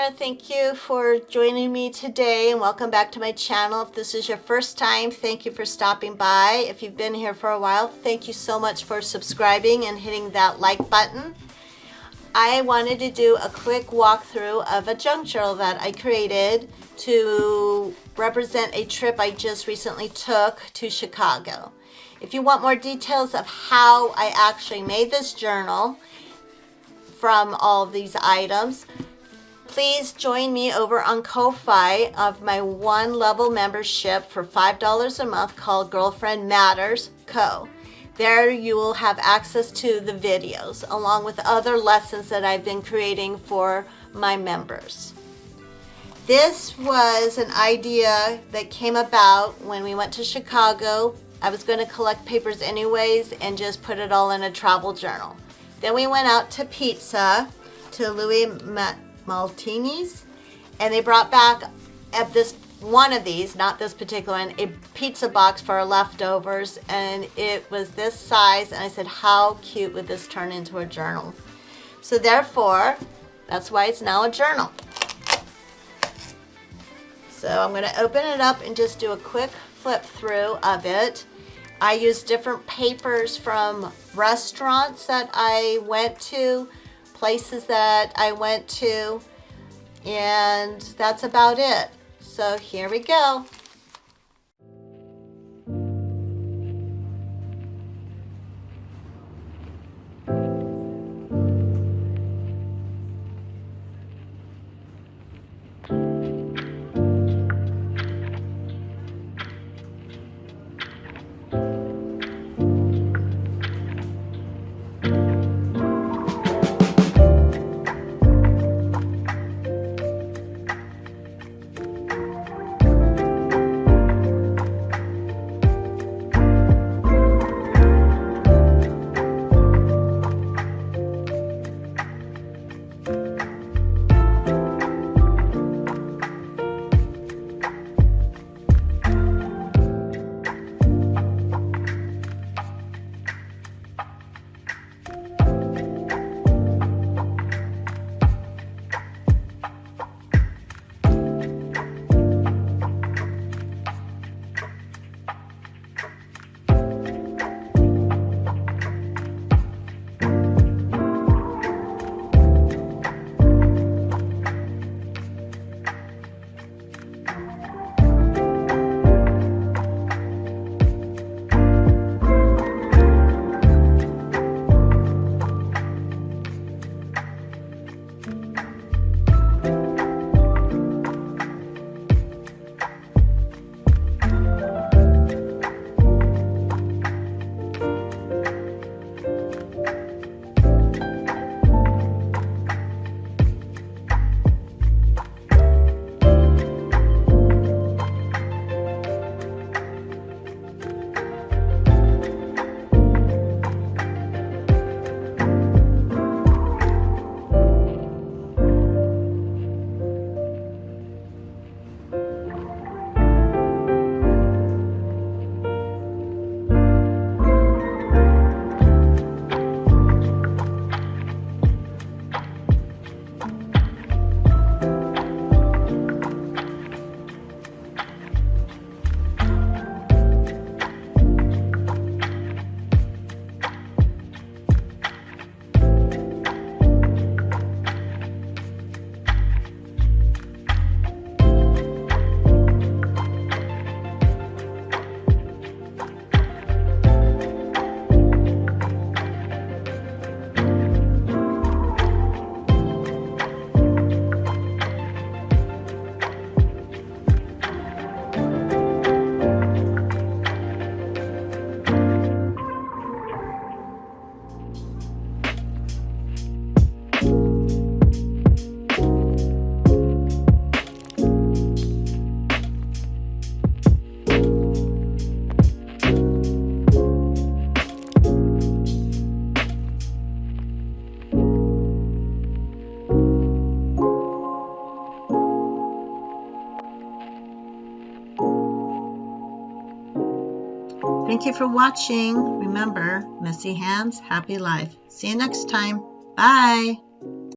to thank you for joining me today, and welcome back to my channel. If this is your first time, thank you for stopping by. If you've been here for a while, thank you so much for subscribing and hitting that like button. I wanted to do a quick walkthrough of a junk journal that I created to represent a trip I just recently took to Chicago. If you want more details of how I actually made this journal from all of these items, please join me over on Ko-Fi of my one-level membership for $5 a month called Girlfriend Matters Co. There you will have access to the videos along with other lessons that I've been creating for my members. This was an idea that came about when we went to Chicago. I was going to collect papers anyways and just put it all in a travel journal. Then we went out to pizza to Louis Maltini's, and they brought back at this one of these, not this particular one, a pizza box for our leftovers, and it was this size, and I said, how cute would this turn into a journal? So therefore, that's why it's now a journal. So I'm going to open it up and just do a quick flip through of it. I used different papers from restaurants that I went to, places that I went to, and that's about it. So here we go. Thank you for watching. Remember, messy hands, happy life. See you next time. Bye.